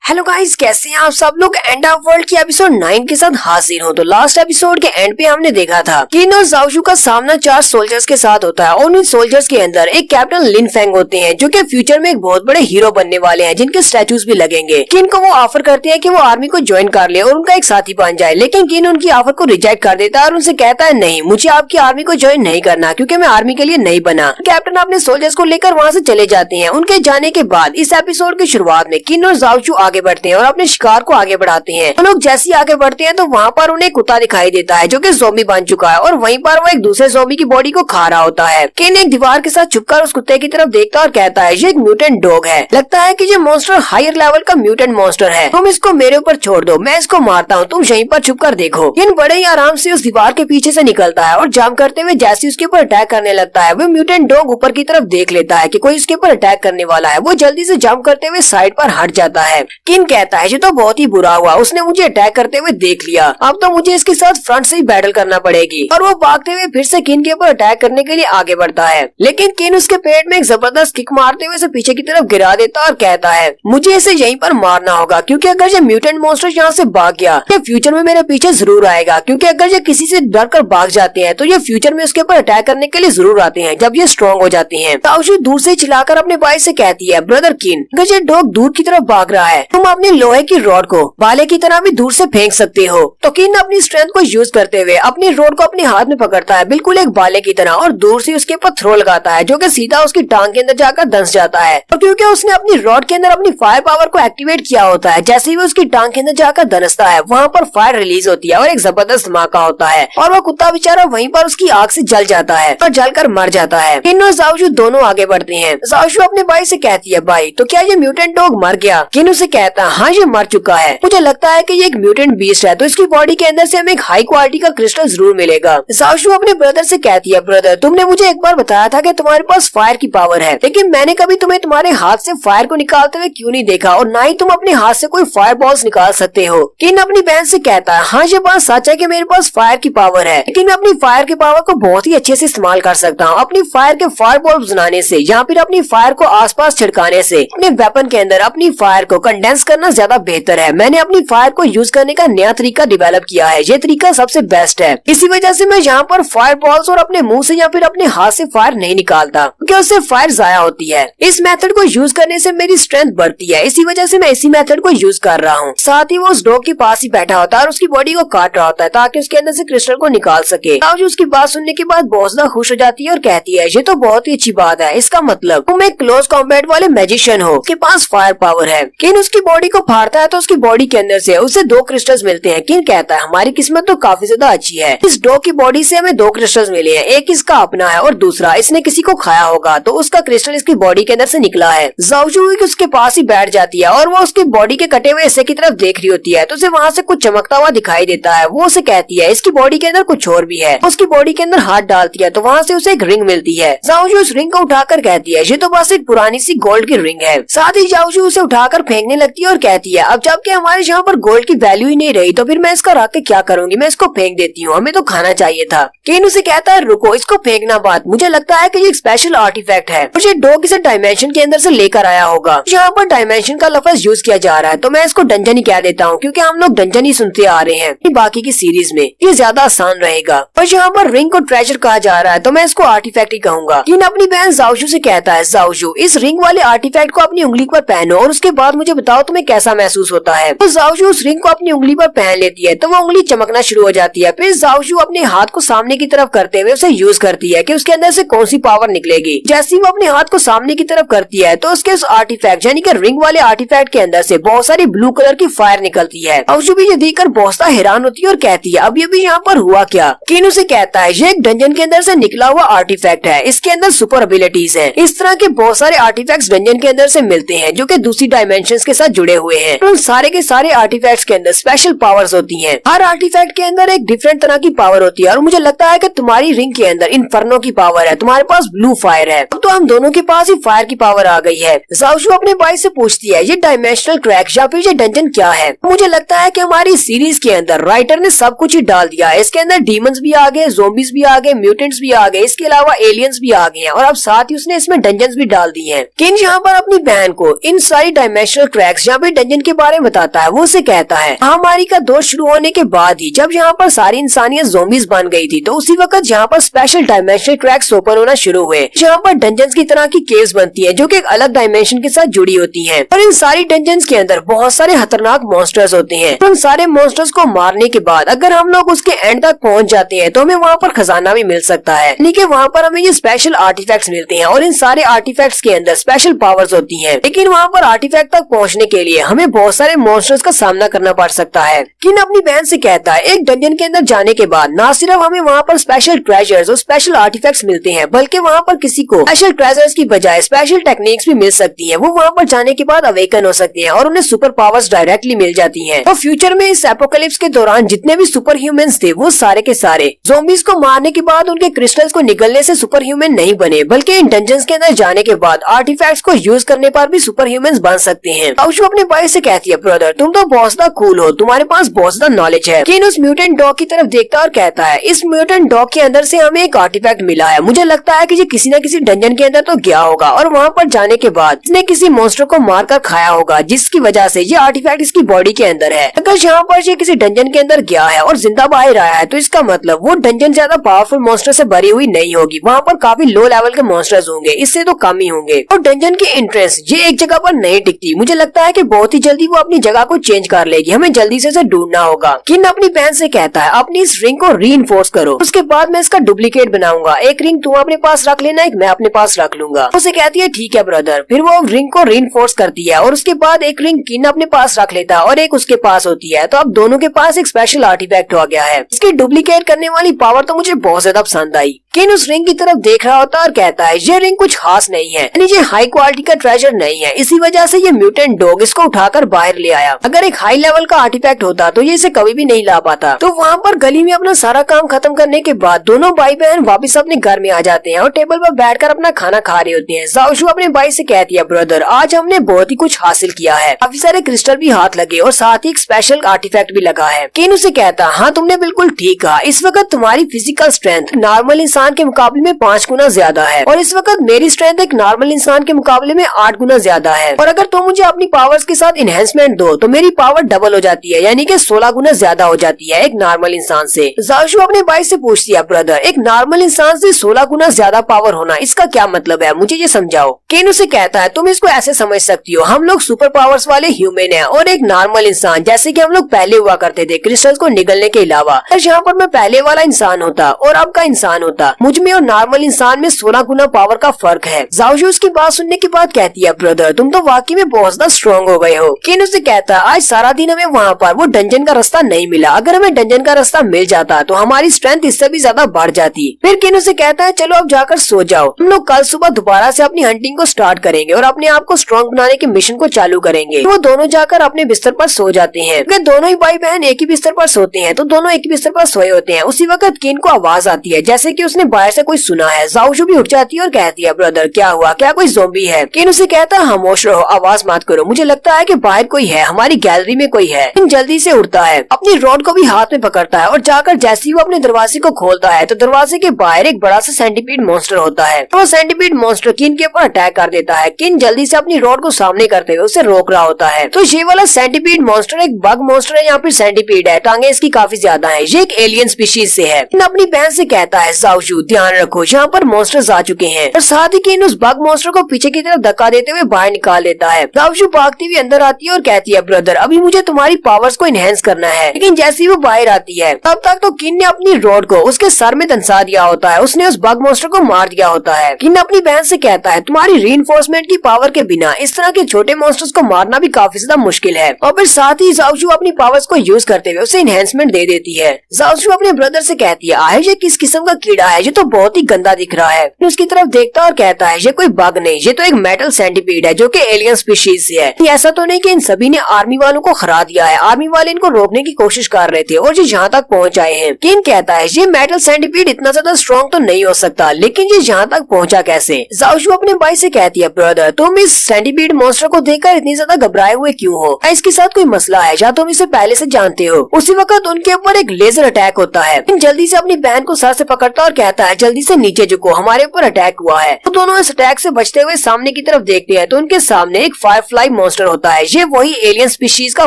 Hello guys, कैसे हैं आप सब लोग। एंड ऑफ वर्ल्ड की एपिसोड 9 के साथ हाजिर हो। तो लास्ट एपिसोड के एंड पे हमने देखा था कि इन ज़ाओ का सामना 4 सोल्जर्स के साथ होता है और इन सोल्जर्स के अंदर एक कैप्टन लिन फेंग होते हैं जो कि फ्यूचर में एक बहुत बड़े हीरो बनने वाले हैं, जिनके स्टैचूज भी लगेंगे। किन को वो ऑफर करते हैं कि वो आर्मी को ज्वाइन कर ले और उनका एक साथी बन जाए, लेकिन किन उनकी ऑफर को रिजेक्ट कर देता है और उनसे कहता है नहीं, मुझे आपकी आर्मी को ज्वाइन नहीं करना क्योंकि मैं आर्मी के लिए नहीं बना। कैप्टन अपने सोल्जर्स को लेकर वहाँ से चले जाते हैं। उनके जाने के बाद इस एपिसोड की शुरुआत में किन और ज़ाओ आगे बढ़ते हैं और अपने शिकार को आगे बढ़ाते हैं। वो लोग जैसे ही आगे बढ़ते हैं तो वहाँ पर उन्हें कुत्ता दिखाई देता है जो कि ज़ॉम्बी बन चुका है और वहीं पर वो एक दूसरे ज़ॉम्बी की बॉडी को खा रहा होता है। किन एक दीवार के साथ छुपकर उस कुत्ते की तरफ देखता और कहता है ये एक म्यूटेंट डॉग है, लगता है कि ये मॉन्स्टर हायर लेवल का म्यूटेंट मॉन्स्टर है, तुम इसको मेरे ऊपर छोड़ दो, मैं इसको मारता हूँ, तुम यहीं पर छुप कर देखो। किन बड़े ही आराम से उस दीवार के पीछे से निकलता है और जाम करते हुए जैसे उसके ऊपर अटैक करने लगता है, वो म्यूटेंट डॉग ऊपर की तरफ देख लेता है कि कोई उसके ऊपर अटैक करने वाला है। वो जल्दी से जंप करते हुए साइड पर हट जाता है। किन कहता है ये तो बहुत ही बुरा हुआ, उसने मुझे अटैक करते हुए देख लिया, अब तो मुझे इसके साथ फ्रंट से ही बैटल करना पड़ेगी। और वो भागते हुए फिर से किन के ऊपर अटैक करने के लिए आगे बढ़ता है, लेकिन किन उसके पेट में एक जबरदस्त किक मारते हुए इसे पीछे की तरफ गिरा देता और कहता है मुझे इसे यहीं पर मारना होगा क्योंकि अगर ये म्यूटेंट मॉन्स्टर यहाँ से भाग गया ये फ्यूचर में मेरे पीछे जरूर आएगा, क्योंकि अगर ये किसी से डर कर भाग जाते हैं तो ये फ्यूचर में उसके ऊपर अटैक करने के लिए जरूर आते हैं जब ये स्ट्रॉन्ग हो जाते हैं। ताओशी दूर से चिल्लाकर अपने भाई से कहती है ब्रदर किन, अगर ये डॉग दूर की तरफ भाग रहा है तुम अपने लोहे की रॉड को भाले की तरह भी दूर से फेंक सकते हो। तो किन अपनी स्ट्रेंथ को यूज करते हुए अपनी रोड को अपने हाथ में पकड़ता है बिल्कुल एक भाले की तरह और दूर से उसके ऊपर थ्रो लगाता है जो कि सीधा उसकी टांग के अंदर जाकर धंस जाता है। और क्योंकि उसने अपनी रॉड के अंदर अपनी फायर पावर को एक्टिवेट किया होता है, जैसे ही वो उसकी टांग के अंदर जाकर धंसता है वहाँ पर फायर रिलीज होती है और एक जबरदस्त धमाका होता है और वो कुत्ता बेचारा वहीं पर उसकी आग से जल जाता है और जलकर मर जाता है। किन और ज़ाओ दोनों आगे बढ़ते हैं। ज़ाओ अपने भाई से कहती है भाई तो क्या ये म्यूटेंट डॉग मर गया। किन उसे कहता है हाँ ये मर चुका है, मुझे लगता है कि ये एक म्यूटेंट बीस्ट है तो इसकी बॉडी के अंदर से हमें एक हाई क्वालिटी का क्रिस्टल जरूर मिलेगा। ज़ाओ अपने ब्रदर से कहती है ब्रदर तुमने मुझे एक बार बताया था कि तुम्हारे पास फायर की पावर है, लेकिन मैंने कभी तुम्हें तुम्हारे हाथ से फायर को निकालते हुए क्यों नहीं देखा और ना ही तुम अपने हाथ से कोई फायर बॉल्स निकाल सकते हो। किन अपनी बहन से कहता है हाँ ये बात सच है कि मेरे पास फायर की पावर है, लेकिन मैं अपनी फायर की पावर को बहुत ही अच्छे से इस्तेमाल कर सकता हूँ अपनी फायर के फायर बॉल्स बनाने से या फिर अपनी फायर को आसपास छिड़काने से। अपने वेपन के अंदर अपनी फायर को कंडेंस करना ज्यादा बेहतर है। मैंने अपनी फायर को यूज करने का नया तरीका डेवलप किया है, ये तरीका सबसे बेस्ट है। इसी वजह से मैं यहाँ पर फायर बॉल्स और अपने मुंह से या फिर अपने हाथ से फायर नहीं निकालता क्योंकि उससे फायर जाया होती है। इस मेथड को यूज करने से मेरी स्ट्रेंथ बढ़ती है, इसी वजह से मैं इसी मेथड को यूज कर रहा हूँ। साथ ही वो उस डॉग के पास ही बैठा होता है और उसकी बॉडी को काट रहा होता है ताकि उसके अंदर से क्रिस्टल को निकाल सके। ताओ उसकी बात सुनने के बाद बहुत ज्यादा खुश हो जाती है और कहती है ये तो बहुत ही अच्छी बात है, इसका मतलब तुम एक क्लोज कॉम्बैट वाले मैजिशियन हो, उसके पास फायर पावर है। किन उसकी बॉडी को फाड़ता है तो उसकी बॉडी के अंदर से उसे 2 क्रिस्टल्स मिलते हैं। किन कहता है हमारी किस्मत तो काफी ज्यादा अच्छी है, इस डॉग की बॉडी से हमें 2 क्रिस्टल्स मिले हैं, एक इसका अपना है और दूसरा इसने किसी को खाया होगा तो उसका क्रिस्टल इसकी बॉडी के अंदर से निकला है। ज़ाओ उसके पास ही बैठ जाती है और वो उसकी बॉडी के कटे हुए हिस्से की तरफ देख रही होती है तो उसे वहाँ से कुछ चमकता हुआ दिखाई देता है। वो उसे कहती है इसकी बॉडी के अंदर कुछ और भी है। उसकी बॉडी के अंदर हाथ डालती है तो वहाँ से उसे एक रिंग मिलती है। ज़ाओ उस रिंग को उठाकर कहती है ये तो बस एक पुरानी सी गोल्ड की रिंग है। साथ ही ज़ाओ उसे उठाकर फेंकने लगती है और कहती है अब जबकि हमारे यहाँ पर गोल्ड की वैल्यू ही नहीं रही तो फिर मैं इसका रख के क्या करूंगी, मैं इसको फेंक देती हूँ, हमें तो खाना चाहिए था। केन उसे कहता है रुको इसको फेंकना बात, मुझे लगता है कि ये एक स्पेशल आर्टिफैक्ट है, मुझे डॉग इसे डायमेंशन के अंदर से लेकर आया होगा। यहाँ पर डायमेंशन का लफ्ज यूज किया जा रहा है तो मैं इसको डंजन ही कह देता हूँ क्योंकि हम लोग डंजन ही सुनते आ रहे हैं बाकी की सीरीज में, ये ज्यादा आसान रहेगा। और यहाँ पर रिंग को ट्रेजर कहा जा रहा है तो मैं इसको आर्टिफैक्ट ही कहूंगा। किन अपनी बहन ज़ाओ से कहता है ज़ाओ इस रिंग वाले आर्टिफैक्ट को अपनी उंगली पर पहनो और उसके बाद मुझे बताओ तुम्हें कैसा महसूस होता है। तो ज़ाओ उस रिंग को अपनी उंगली पर पहन लेती है तो वो उंगली चमकना शुरू हो जाती है। फिर ज़ाओ अपने हाथ को सामने की तरफ करते हुए उसे यूज करती है कि उसके अंदर से कौन सी पावर निकलेगी। जैसे ही वो अपने हाथ को सामने की तरफ करती है तो उसके उस आर्टिफैक्ट यानी कि रिंग वाले आर्टिफैक्ट के अंदर से बहुत सारी ब्लू कलर की फायर निकलती है। ज़ाओ भी ये देखकर बहुत सा हैरान होती है और कहती है अब ये भी यहाँ पर हुआ क्या। किन उसे कहता है ये एक डंजन के अंदर से निकला हुआ आर्टिफैक्ट है, इसके अंदर सुपर एबिलिटीज है। इस तरह के बहुत सारे आर्टिफैक्ट्स डंजन के अंदर से मिलते हैं जो कि दूसरी डायमेंशंस के साथ जुड़े हुए हैं। उन सारे के सारे आर्टिफैक्ट्स के अंदर स्पेशल पावर्स होती हैं। हर आर्टिफैक्ट के अंदर एक डिफरेंट तरह की पावर होती है और मुझे लगता है कि तुम्हारी रिंग के अंदर इन्फर्नो की पावर है, तुम्हारे पास ब्लू फायर है, अब तो हम दोनों के पास ही फायर की पावर आ गई है। ज़ाओ अपने भाई से पूछती है ये डायमेंशनल क्रैक या फिर ये डंजन क्या है। मुझे लगता है कि हमारी सीरीज के अंदर राइटर ने सब कुछ ही डाल दिया है, इसके अंदर डीमंस भी आ गए, ज़ोंबीज भी आ गए, म्यूटेंट्स भी आ गए, इसके अलावा एलियंस भी आ गए हैं और अब साथ ही उसने इसमें डंजन्स भी डाल दिए हैं। किन यहाँ पर अपनी बहन को इन सारी डायमेंशनल क्रैक्स मैक्स यहाँ पे डंजन के बारे में बताता है। वो उसे कहता है महामारी का दौर शुरू होने के बाद ही जब यहाँ पर सारी इंसानियत ज़ोंबीज बन गई थी, तो उसी वक्त यहाँ पर स्पेशल डायमेंशनल ट्रैक्स ओपन होना शुरू हुए, जहाँ पर डंजन्स की तरह की केव्स बनती है जो कि एक अलग डायमेंशन के साथ जुड़ी होती हैं। और इन सारी डंजन्स के अंदर बहुत सारे खतरनाक मॉन्स्टर्स होते हैं। तो उन सारे मॉन्स्टर्स को मारने के बाद अगर हम लोग उसके एंड तक पहुँच जाते हैं तो हमें वहाँ पर खजाना भी मिल सकता है, यानी कि वहाँ पर हमें ये स्पेशल आर्टिफैक्ट्स मिलते हैं और इन सारे आर्टिफैक्ट्स के अंदर स्पेशल पावर्स होती हैं। लेकिन वहाँ पर आर्टिफैक्ट तक पहुँचने के लिए हमें बहुत सारे मॉन्स्टर्स का सामना करना पड़ सकता है। किन अपनी बहन से कहता है एक डंजन के अंदर जाने के बाद न सिर्फ हमें वहाँ पर स्पेशल ट्रेजर्स और स्पेशल आर्टिफैक्ट्स मिलते हैं, बल्कि वहाँ पर किसी को स्पेशल ट्रेजर्स की बजाय स्पेशल टेक्निक्स भी मिल सकती है। वो वहाँ पर जाने के बाद अवेकन हो सकते हैं और उन्हें सुपर पावर्स डायरेक्टली मिल जाती हैं। तो फ्यूचर में इस एपोकलिप्स के दौरान जितने भी सुपर ह्यूमंस थे वो सारे के सारे ज़ोंबीज को मारने के बाद उनके क्रिस्टल्स को निगलने से सुपर ह्यूमन नहीं बने, बल्कि इन डंजन्स के अंदर जाने के बाद आर्टिफैक्ट्स को यूज करने पर भी सुपर ह्यूमंस बन सकते हैं। ताउशू अपने भाई से कहती है ब्रदर तुम तो बहुत ज्यादा कूल हो, तुम्हारे पास बहुत ज्यादा नॉलेज है। किन उस म्यूटेंट डॉग की तरफ देखता और कहता है इस म्यूटेंट डॉग के अंदर से हमें एक आर्टिफैक्ट मिला है, मुझे लगता है कि ये किसी न किसी डंजन के अंदर तो गया होगा और वहाँ पर जाने के बाद इसने किसी मॉन्स्टर को मारकर खाया होगा, जिसकी वजह से ये आर्टिफैक्ट इसकी बॉडी के अंदर है। अगर यहाँ पर ये किसी डंजन के अंदर गया है और जिंदा बाहर आया है तो इसका मतलब वो डंजन ज्यादा पावरफुल मॉन्स्टर से भरी हुई नहीं होगी, वहाँ पर काफी लो लेवल के मॉन्स्टर्स होंगे, इससे तो कम ही होंगे। और डंजन की एंट्रेंस ये एक जगह पर नहीं टिकती, मुझे लगता है कि बहुत ही जल्दी वो अपनी जगह को चेंज कर लेगी, हमें जल्दी से ढूंढना होगा। किन अपनी बहन से कहता है अपनी इस रिंग को रीइंफोर्स करो, उसके बाद मैं इसका डुप्लीकेट बनाऊंगा, एक रिंग तुम अपने पास रख लेना, एक मैं अपने पास रख लूंगा। उसे कहती है ठीक है ब्रदर। फिर वो रिंग को रीइंफोर्स करती है और उसके बाद एक रिंग किन अपने पास रख लेता है और एक उसके पास होती है। तो अब दोनों के पास एक स्पेशल आर्टिफैक्ट हो गया है। इसकी डुप्लीकेट करने वाली पावर तो मुझे बहुत ज्यादा पसंद आई। किन उस रिंग की तरफ देख रहा होता और कहता है ये रिंग कुछ खास नहीं है, यानी ये हाई क्वालिटी का ट्रेजर नहीं है, इसी वजह से ये म्यूटेंट डॉग इसको उठाकर बाहर ले आया। अगर एक हाई लेवल का आर्टिफैक्ट होता तो ये इसे कभी भी नहीं ला पाता। तो वहाँ पर गली में अपना सारा काम खत्म करने के बाद दोनों भाई बहन वापस अपने घर में आ जाते हैं और टेबल पर बैठकर अपना खाना खा रहे होते हैं। जाओशू अपने भाई से कहती है ब्रदर आज हमने बहुत ही कुछ हासिल किया है, काफी सारे क्रिस्टल भी हाथ लगे और साथ ही एक स्पेशल आर्टिफैक्ट भी लगा है। किन उसे कहता हाँ तुमने बिल्कुल ठीक कहा, इस वक्त तुम्हारी फिजिकल स्ट्रेंथ नॉर्मल इंसान के मुकाबले में 5 गुना ज्यादा है और इस वक्त मेरी स्ट्रेंथ एक नॉर्मल इंसान के मुकाबले में 8 गुना ज्यादा है। और अगर तुम मुझे अपनी पावर्स के साथ इनहेंसमेंट दो तो मेरी पावर डबल हो जाती है, यानी कि 16 गुना ज्यादा हो जाती है एक नॉर्मल इंसान से। जाओशू अपने भाई से पूछती है ब्रदर एक नॉर्मल इंसान से 16 गुना ज्यादा पावर होना, इसका क्या मतलब है, मुझे ये समझाओ। केन उसे कहता है तुम इसको ऐसे समझ सकती हो, हम लोग सुपर पावर्स वाले ह्यूमन हैं और एक नॉर्मल इंसान जैसे कि हम लोग पहले हुआ करते थे क्रिस्टल्स को निगलने के अलावा। यहाँ पर मैं पहले वाला इंसान होता और अब का इंसान होता, मुझ में और नॉर्मल इंसान में 16 गुना पावर का फर्क है। जाओशू उसकी बात सुनने के बाद कहती है ब्रदर तुम तो वाकई में बहुत ज्यादा स्ट्रॉन्ग हो गए हो। केन उसे कहता है आज सारा दिन हमें वहाँ पर वो डंजन का रास्ता नहीं मिला, अगर हमें डंजन का रास्ता मिल जाता तो हमारी स्ट्रेंथ इससे भी ज्यादा बढ़ जाती। फिर केन उसे कहता है चलो अब जाकर सो जाओ, हम लोग कल सुबह दोबारा से अपनी हंटिंग को स्टार्ट करेंगे और अपने आप को स्ट्रॉन्ग बनाने के मिशन को चालू करेंगे। वो दोनों जाकर अपने बिस्तर पर सो जाते हैं। अगर दोनों ही भाई बहन एक ही बिस्तर पर सोते हैं तो दोनों एक ही बिस्तर पर सोए होते हैं। उसी वक्त केन को आवाज आती है जैसे कि उसने बाहर से कोई सुना है। जाओशू भी उठ जाती है और कहती है ब्रदर क्या हुआ, क्या कोई ज़ॉम्बी है। केन उसे कहता है खामोश रहो, आवाज मत करो, मुझे लगता है कि बाहर कोई है, हमारी गैलरी में कोई है। केन जल्दी से उठता है, अपनी रॉड को भी हाथ में पकड़ता है और जाकर जैसे ही वो अपने दरवाजे को खोलता है तो दरवाजे के बाहर एक बड़ा सा सेंटीपीड मॉन्स्टर होता है। तो सेंटीपीड मॉन्स्टर किन के ऊपर अटैक कर देता है। किन जल्दी से अपनी रॉड को सामने करते हुए उसे रोक रहा होता है। तो ये वाला सेंटीपीड मॉन्स्टर एक बग मॉन्स्टर है, यहाँ पे सेंटीपीड है, टांगे इसकी काफी ज्यादा है, ये एक एलियन स्पीशीज से है। किन अपनी बहन से कहता है जाओशू ध्यान रखो यहाँ पर मॉन्स्टर्स आ चुके हैं और साथ ही किन उस बग मॉन्स्टर को पीछे की तरफ धक्का देते हुए बाहर निकाल देता है। जाओशू भागती हुई अंदर आती है और कहती है ब्रदर अभी मुझे तुम्हारी पावर्स को इनहेंस करना है। लेकिन जैसे ही वो बाहर आती है तब तक तो किन ने अपनी रॉड को उसके सर में दंसा दिया होता है, उसने उस बग मॉन्स्टर को मार दिया होता है। किन अपनी बहन से कहता है तुम्हारी रीइंफोर्समेंट की पावर के बिना इस तरह के छोटे मॉन्स्टर्स को मारना भी काफी ज्यादा मुश्किल है। और फिर साथ ही जाओशू अपनी पावर्स को यूज करते हुए उसे इनहेंसमेंट दे देती है। जाओशू अपने ब्रदर से कहती है आहे ये किस किस्म का कीड़ा है, ये तो बहुत ही गंदा दिख रहा है। उसकी तरफ देखता और कहता है ये कोई बग नहीं, ये तो एक मेटल सेंटीपीड है जो कि एलियन स्पीशीज से है। ऐसा तो नहीं कि इन सभी ने आर्मी वालों को हरा दिया है, आर्मी वाले इनको रोकने की कोशिश कर रहे थे और ये यहाँ तक पहुँच आए हैं। किन कहता है ये मेटल सेंटीपीड इतना ज्यादा स्ट्रॉन्ग तो नहीं हो सकता, लेकिन ये यहाँ तक पहुँचा कैसे। जाओशू अपने भाई से कहती है ब्रदर तुम इस सेंटीपीड मॉन्स्टर को देखकर इतनी ज्यादा घबराए हुए क्यों हो, इसके साथ कोई मसला है या तुम इसे पहले से जानते हो। उसी वक्त उनके ऊपर एक लेजर अटैक होता है। जल्दी से अपनी बहन को सर से पकड़ता और कहता है जल्दी से नीचे झुको, हमारे ऊपर अटैक हुआ है। तो दोनों इस अटैक से बचते हुए सामने की तरफ देखते हैं तो उनके सामने एक फायरफ्लाई मॉन्स्टर होता है। ये वही एलियन स्पीशीज का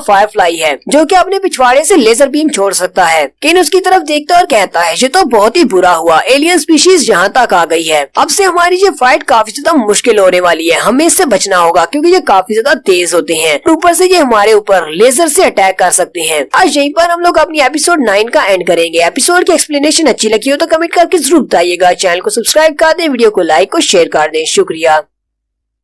फायरफ्लाई है जो कि अपने पिछवाड़े से लेजर बीम छोड़ सकता है। केन उसकी तरफ देखता है और कहता है ये तो बहुत ही बुरा हुआ, एलियन स्पीशीज यहाँ तक आ गई है। अब से हमारी ये फाइट काफी ज्यादा मुश्किल होने वाली है, हमें इससे बचना होगा क्योंकि ये काफी ज्यादा तेज होते हैं। ऊपर से ये हमारे ऊपर लेजर से अटैक कर सकते हैं। आज यहीं पर हम लोग अपनी एपिसोड 9 का एंड करेंगे। एपिसोड की एक्सप्लेनेशन अच्छी लगी हो तो कमेंट करके जरूर बताइएगा। चैनल को सब्सक्राइब कर दें, वीडियो को लाइक और शेयर कर दें। शुक्रिया।